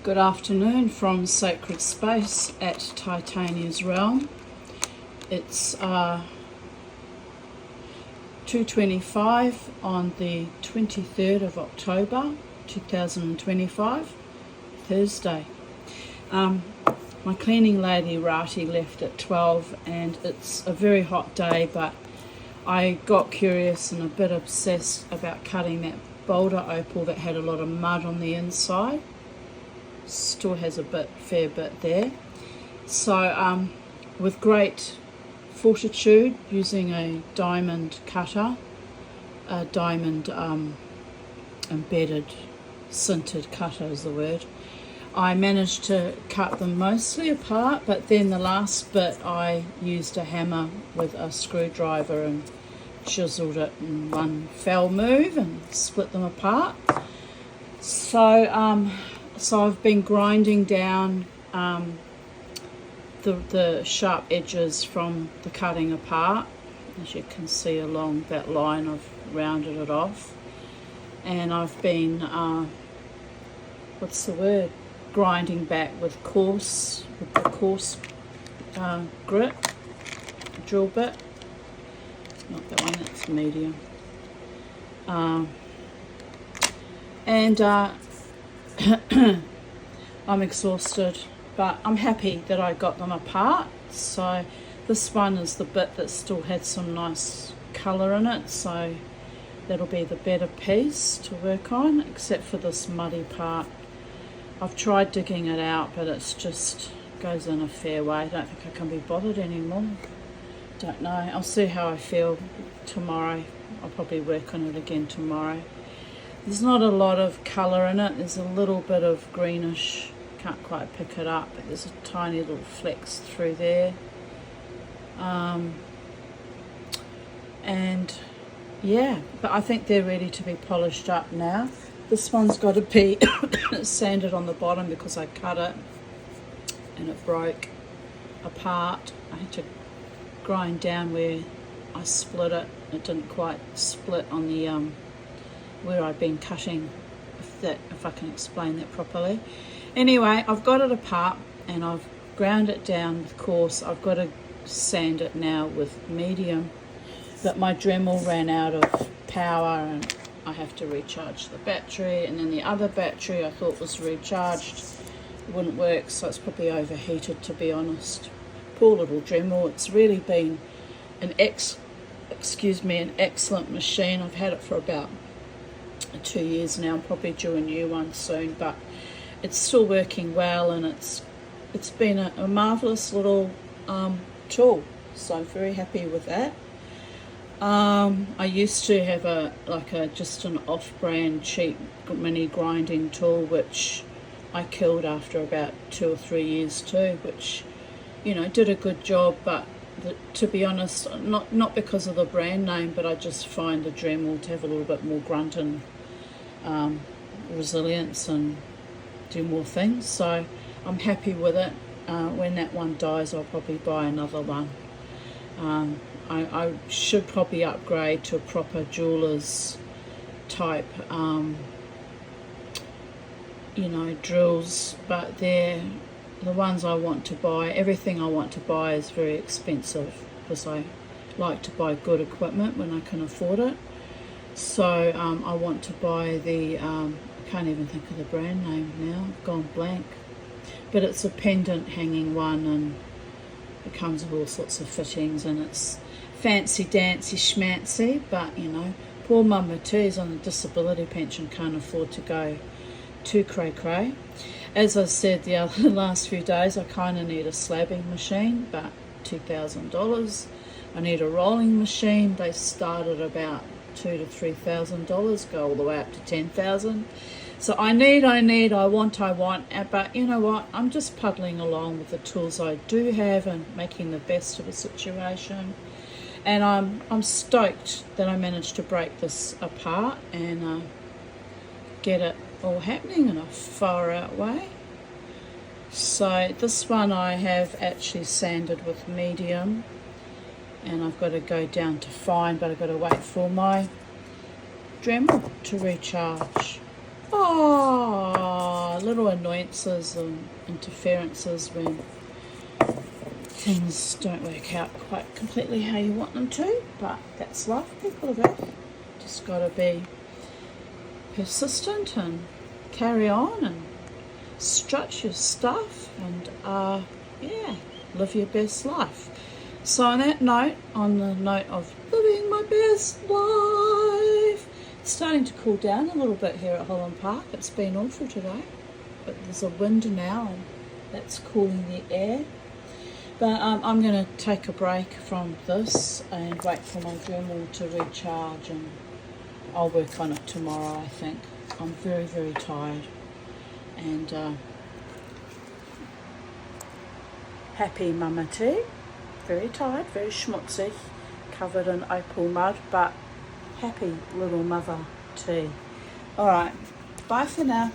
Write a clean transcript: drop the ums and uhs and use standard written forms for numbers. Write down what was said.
Good afternoon from Sacred Space at Titania's Realm. It's 2:25 on the 23rd of October 2025, Thursday. My cleaning lady Rati left at 12 and it's a very hot day, but I got curious and a bit obsessed about cutting that boulder opal that had a lot of mud on the inside. Still has a fair bit there. So with great fortitude, using a diamond cutter, a diamond embedded sintered cutter is the word, I managed to cut them mostly apart, but then the last bit I used a hammer with a screwdriver and chiseled it in one fell move and split them apart. So I've been grinding down the sharp edges from the cutting apart. As you can see along that line, I've rounded it off. And I've been, grinding back with the coarse grit, drill bit. Not that one, that's medium. I'm exhausted, but I'm happy that I got them apart. So this one is the bit that still had some nice colour in it, so that'll be the better piece to work on, except for this muddy part. I've tried digging it out, but it's just goes in a fair way. I don't think I can be bothered anymore. Don't know. I'll see how I feel tomorrow. I'll probably work on it again tomorrow. There's not a lot of colour in it. There's a little bit of greenish. Can't quite pick it up, but there's a tiny little flecks through there. And yeah, but I think they're ready to be polished up now. This one's got to be sanded on the bottom because I cut it and it broke apart. I had to grind down where I split it. It didn't quite split on the where I'd been cutting, if I can explain that properly. Anyway, I've got it apart and I've ground it down with coarse. I've got to sand it now with medium, but my Dremel ran out of power and I have to recharge the battery, and then the other battery I thought was recharged wouldn't work, so it's probably overheated, to be honest. Poor little Dremel. It's really been an excellent machine. I've had it for about 2 years now. I'm probably due a new one soon, but it's still working well, and it's been a marvellous little tool, so I'm very happy with that. I used to have just an off-brand cheap mini grinding tool, which I killed after about 2 or 3 years too, which, you know, did a good job, but to be honest, not because of the brand name, but I just find the Dremel to have a little bit more grunt and resilience and do more things, so I'm happy with it. When that one dies, I'll probably buy another one. I should probably upgrade to a proper jeweler's type drills, but they're the ones I want to buy. Everything I want to buy is very expensive because I like to buy good equipment when I can afford it. So I want to buy the I can't even think of the brand name now, I've gone blank, but it's a pendant hanging one and it comes with all sorts of fittings and it's fancy dancy schmancy, but you know, poor Mama T's on a disability pension, can't afford to go too cray. As I said the last few days, I kind of need a slabbing machine, but $2,000. I need a rolling machine. They start at about $2,000 to $3,000, go all the way up to $10,000. So I want, but you know what? I'm just puddling along with the tools I do have and making the best of a situation. And I'm stoked that I managed to break this apart and get it all happening in a far out way. So this one I have actually sanded with medium, and I've got to go down to fine, but I've got to wait for my Dremel to recharge. little annoyances and interferences when things don't work out quite completely how you want them to, but that's life, people of Earth. Just got to be persistent and carry on and strut your stuff and live your best life. So on that note, on the note of living my best life, it's starting to cool down a little bit here at Holland Park. It's been awful today, but there's a wind now and that's cooling the air. But I'm going to take a break from this and wait for my journal to recharge, and I'll work on it tomorrow, I think. I'm very, very tired and happy mama tea. Very tired, very schmutzy, covered in opal mud, but happy little mother tea. Alright, bye for now.